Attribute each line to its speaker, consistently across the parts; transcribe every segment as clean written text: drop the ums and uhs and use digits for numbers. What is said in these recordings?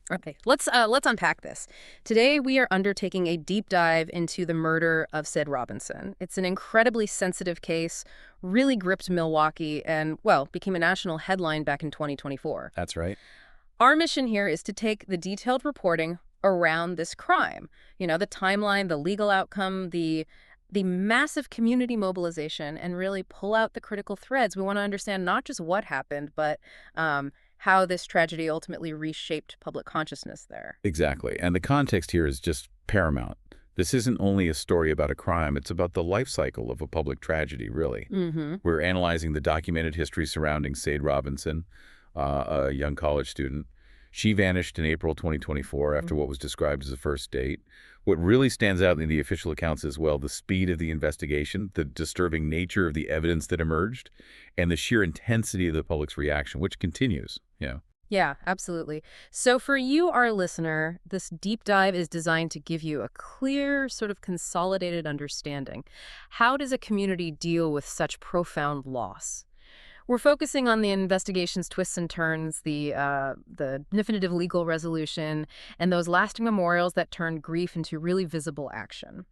Speaker 1: Okay, let's unpack this. Today we are undertaking a deep dive into the murder of Sid Robinson. It's an incredibly sensitive case, really gripped Milwaukee, and well, became a national headline back in 2024.
Speaker 2: That's right.
Speaker 1: Our mission here is to take the detailed reporting around this crime. The timeline, the legal outcome, the massive community mobilization, and really pull out the critical threads. We want to understand not just what happened, but how this tragedy ultimately reshaped public consciousness there.
Speaker 2: Exactly. And the context here is just paramount. This isn't only a story about a crime, it's about the life cycle of a public tragedy, really.
Speaker 1: Mm-hmm.
Speaker 2: We're analyzing the documented history surrounding Sade Robinson, a young college student. She vanished in April 2024 after what was described as a first date. What really stands out in the official accounts is, well, the speed of the investigation, the disturbing nature of the evidence that emerged, and the sheer intensity of the public's reaction, which continues.
Speaker 1: Yeah, absolutely. So for you, our listener, this deep dive is designed to give you a clear, sort of consolidated understanding. How does a community deal with such profound loss? We're focusing on the investigation's twists and turns, the definitive legal resolution, and those lasting memorials that turned grief into really visible action.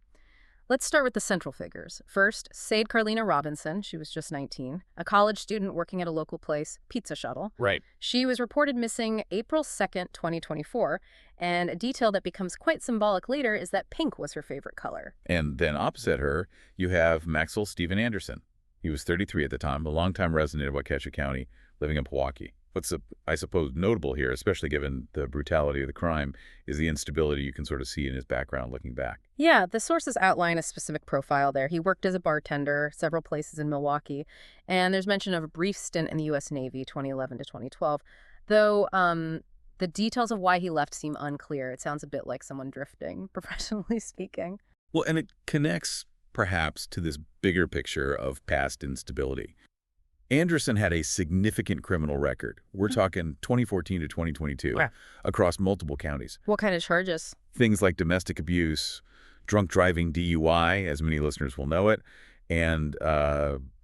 Speaker 1: Let's start with the central figures. First, Sade Carlina Robinson. She was just 19, a college student working at a local place, Pizza Shuttle.
Speaker 2: Right.
Speaker 1: She was reported missing April 2nd, 2024, and a detail that becomes quite symbolic later is that pink was her favorite color.
Speaker 2: And then opposite her, you have Maxwell Stephen Anderson. He was 33 at the time, a longtime resident of Waukesha County, living in Milwaukee. What's, I suppose, notable here, especially given the brutality of the crime, is the instability you can sort of see in his background looking back.
Speaker 1: Yeah, the sources outline a specific profile there. He worked as a bartender several places in Milwaukee, and there's mention of a brief stint in the U.S. Navy, 2011 to 2012, though the details of why he left seem unclear. It sounds a bit like someone drifting, professionally speaking.
Speaker 2: Well, and it connects, perhaps, to this bigger picture of past instability. Anderson had a significant criminal record. We're talking 2014 to 2022,
Speaker 1: Yeah.
Speaker 2: across multiple counties.
Speaker 1: What kind of charges?
Speaker 2: Things like domestic abuse, drunk driving DUI, as many listeners will know it, and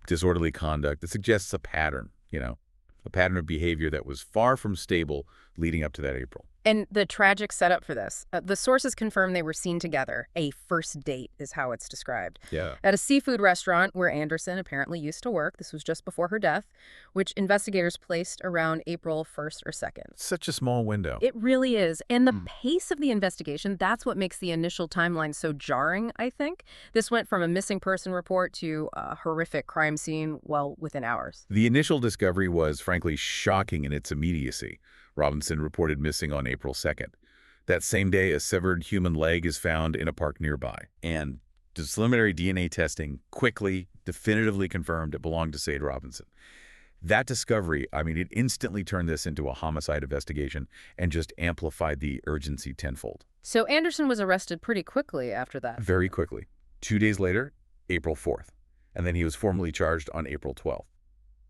Speaker 2: disorderly conduct. It suggests a pattern, a pattern of behavior that was far from stable leading up to that April.
Speaker 1: And the tragic setup for this. The sources confirm they were seen together. A first date is how it's described.
Speaker 2: Yeah.
Speaker 1: At a seafood restaurant where Anderson apparently used to work. This was just before her death, which investigators placed around April 1st or 2nd.
Speaker 2: Such a small window.
Speaker 1: It really is. And the pace of the investigation, that's what makes the initial timeline so jarring, I think. This went from a missing person report to a horrific crime scene, well, within hours.
Speaker 2: The initial discovery was, frankly, shocking in its immediacy. Robinson reported missing on April 2nd. That same day, a severed human leg is found in a park nearby. And preliminary DNA testing quickly, definitively confirmed it belonged to Sade Robinson. That discovery, it instantly turned this into a homicide investigation and just amplified the urgency tenfold.
Speaker 1: So Anderson was arrested pretty quickly after that.
Speaker 2: Very quickly. 2 days later, April 4th. And then he was formally charged on April 12th.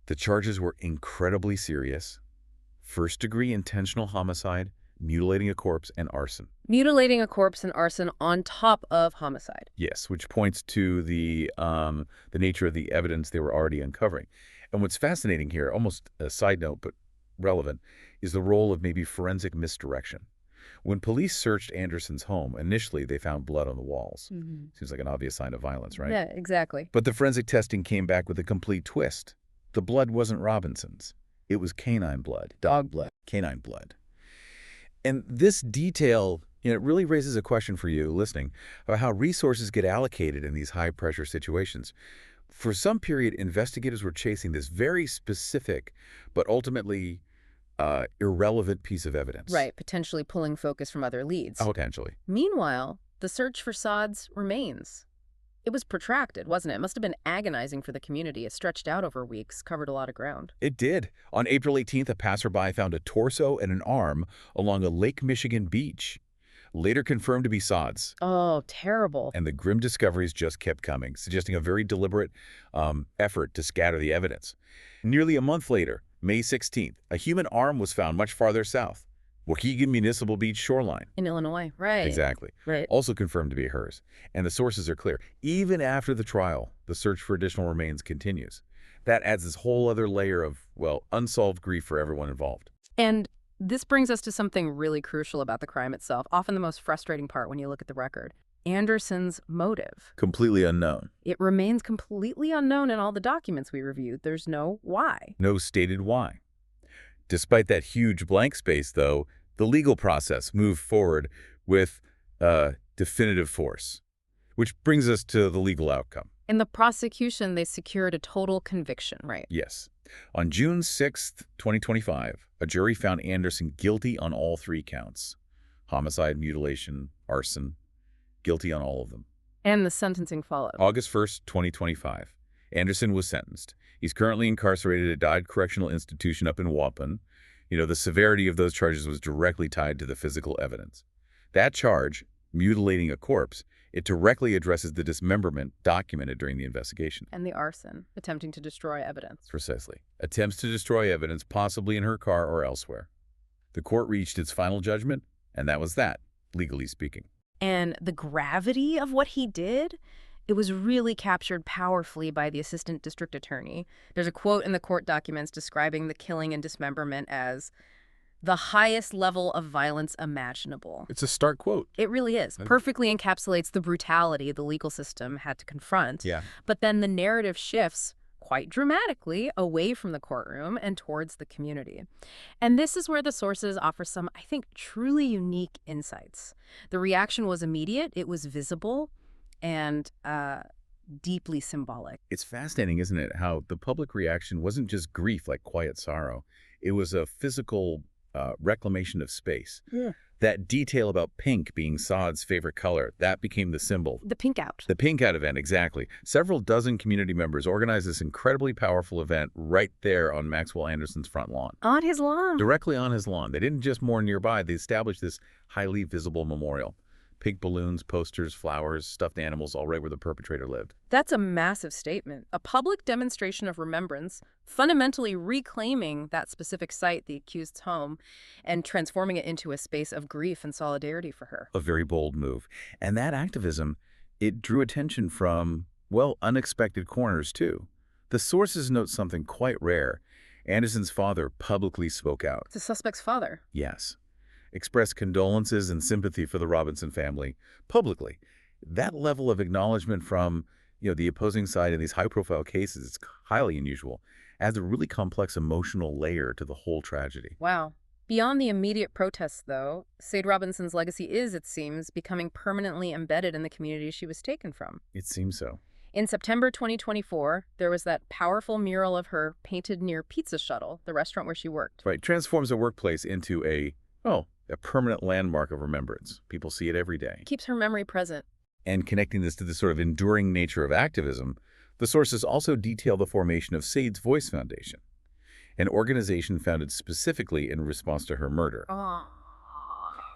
Speaker 2: The charges were incredibly serious. First-degree intentional homicide, mutilating a corpse, and arson.
Speaker 1: Mutilating a corpse and arson on top of homicide.
Speaker 2: Yes, which points to the nature of the evidence they were already uncovering. And what's fascinating here, almost a side note but relevant, is the role of maybe forensic misdirection. When police searched Anderson's home, initially they found blood on the walls. Seems like an obvious sign of violence, right?
Speaker 1: Yeah, exactly.
Speaker 2: But the forensic testing came back with a complete twist. The blood wasn't Robinson's. It was canine blood, dog blood, canine blood. And this detail, it really raises a question for you listening about how resources get allocated in these high-pressure situations. For some period, investigators were chasing this very specific but ultimately irrelevant piece of evidence.
Speaker 1: Right, potentially pulling focus from other leads.
Speaker 2: Potentially.
Speaker 1: Meanwhile, the search for Sade's remains. It was protracted, wasn't it? It must have been agonizing for the community. It stretched out over weeks, covered a lot of ground.
Speaker 2: It did. On April 18th, a passerby found a torso and an arm along a Lake Michigan beach, later confirmed to be Sade's.
Speaker 1: Oh, terrible.
Speaker 2: And the grim discoveries just kept coming, suggesting a very deliberate effort to scatter the evidence. Nearly a month later, May 16th, a human arm was found much farther south, Waukegan Municipal Beach shoreline.
Speaker 1: In Illinois, right.
Speaker 2: Exactly.
Speaker 1: Right.
Speaker 2: Also confirmed to be hers. And the sources are clear. Even after the trial, the search for additional remains continues. That adds this whole other layer of, well, unsolved grief for everyone involved.
Speaker 1: And This brings us to something really crucial about the crime itself, often the most frustrating part when you look at the record. Anderson's motive.
Speaker 2: Completely unknown.
Speaker 1: It remains completely unknown in all the documents we reviewed. There's no why.
Speaker 2: No stated why. Despite that huge blank space, though, the legal process moved forward with definitive force, which brings us to the legal outcome.
Speaker 1: In the prosecution, they secured a total conviction, right?
Speaker 2: Yes. On June 6th, 2025, a jury found Anderson guilty on all 3 counts. Homicide, mutilation, arson. Guilty on all of them.
Speaker 1: And the sentencing followed.
Speaker 2: August 1st, 2025. Anderson was sentenced. He's currently incarcerated at Dodd Correctional Institution up in Waupun. The severity of those charges was directly tied to the physical evidence. That charge, mutilating a corpse, it directly addresses the dismemberment documented during the investigation.
Speaker 1: And the arson, attempting to destroy evidence.
Speaker 2: Precisely. Attempts to destroy evidence, possibly in her car or elsewhere. The court reached its final judgment, and that was that, legally speaking.
Speaker 1: And the gravity of what he did, it was really captured powerfully by the assistant district attorney. There's a quote in the court documents describing the killing and dismemberment as the highest level of violence imaginable.
Speaker 2: It's a stark quote.
Speaker 1: It really is. Perfectly encapsulates the brutality the legal system had to confront.
Speaker 2: Yeah.
Speaker 1: But then the narrative shifts quite dramatically away from the courtroom and towards the community. And this is where the sources offer some, I think, truly unique insights. The reaction was immediate, it was visible, and deeply symbolic.
Speaker 2: It's fascinating, isn't it, how the public reaction wasn't just grief like quiet sorrow. It was a physical reclamation of space.
Speaker 1: Yeah.
Speaker 2: That detail about pink being Sade's favorite color, that became the symbol.
Speaker 1: The pink out.
Speaker 2: The pink out event, exactly. Several dozen community members organized this incredibly powerful event right there on Maxwell Anderson's front lawn.
Speaker 1: On his lawn.
Speaker 2: Directly on his lawn. They didn't just mourn nearby, they established this highly visible memorial. Pink balloons, posters, flowers, stuffed animals, all right where the perpetrator lived.
Speaker 1: That's a massive statement. A public demonstration of remembrance, fundamentally reclaiming that specific site, the accused's home, and transforming it into a space of grief and solidarity for her.
Speaker 2: A very bold move. And that activism, it drew attention from, well, unexpected corners, too. The sources note something quite rare. Anderson's father publicly spoke out.
Speaker 1: The suspect's father.
Speaker 2: Yes. Expressed condolences and sympathy for the Robinson family publicly. That level of acknowledgement from, the opposing side in these high-profile cases, it's highly unusual, adds a really complex emotional layer to the whole tragedy.
Speaker 1: Wow. Beyond the immediate protests, though, Sade Robinson's legacy is, it seems, becoming permanently embedded in the community she was taken from.
Speaker 2: It seems so.
Speaker 1: In September 2024, there was that powerful mural of her painted near Pizza Shuttle, the restaurant where she worked.
Speaker 2: Right. Transforms a workplace into a permanent landmark of remembrance. People see it every day.
Speaker 1: Keeps her memory present.
Speaker 2: And connecting this to the sort of enduring nature of activism, the sources also detail the formation of Sade's Voice Foundation, an organization founded specifically in response to her murder.
Speaker 1: Oh.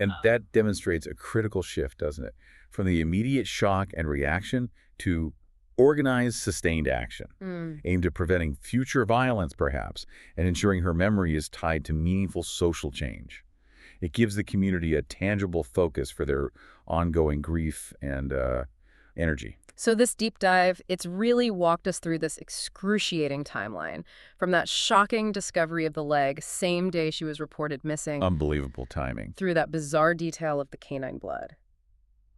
Speaker 2: And that demonstrates a critical shift, doesn't it? From the immediate shock and reaction to organized, sustained action, aimed at preventing future violence, perhaps, and ensuring her memory is tied to meaningful social change. It gives the community a tangible focus for their ongoing grief and energy.
Speaker 1: So this deep dive, it's really walked us through this excruciating timeline. From that shocking discovery of the leg, same day she was reported missing.
Speaker 2: Unbelievable timing.
Speaker 1: Through that bizarre detail of the canine blood.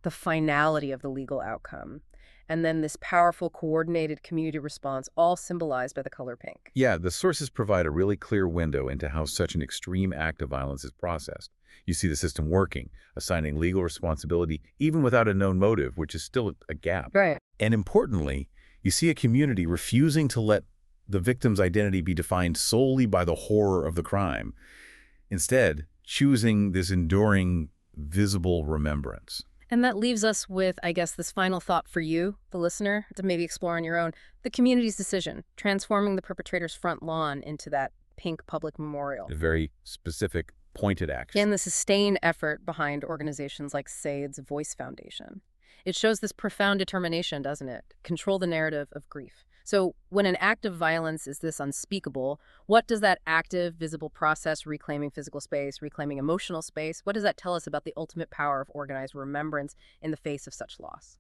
Speaker 1: The finality of the legal outcome. And then this powerful, coordinated community response, all symbolized by the color pink.
Speaker 2: Yeah, the sources provide a really clear window into how such an extreme act of violence is processed. You see the system working, assigning legal responsibility, even without a known motive, which is still a gap.
Speaker 1: Right.
Speaker 2: And importantly, you see a community refusing to let the victim's identity be defined solely by the horror of the crime. Instead, choosing this enduring, visible remembrance.
Speaker 1: And that leaves us with, I guess, this final thought for you, the listener, to maybe explore on your own. The community's decision, transforming the perpetrator's front lawn into that pink public memorial.
Speaker 2: A very specific, pointed action.
Speaker 1: And the sustained effort behind organizations like Sade's Voice Foundation. It shows this profound determination, doesn't it? Control the narrative of grief. So when an act of violence is this unspeakable, what does that active, visible process, reclaiming physical space, reclaiming emotional space, what does that tell us about the ultimate power of organized remembrance in the face of such loss?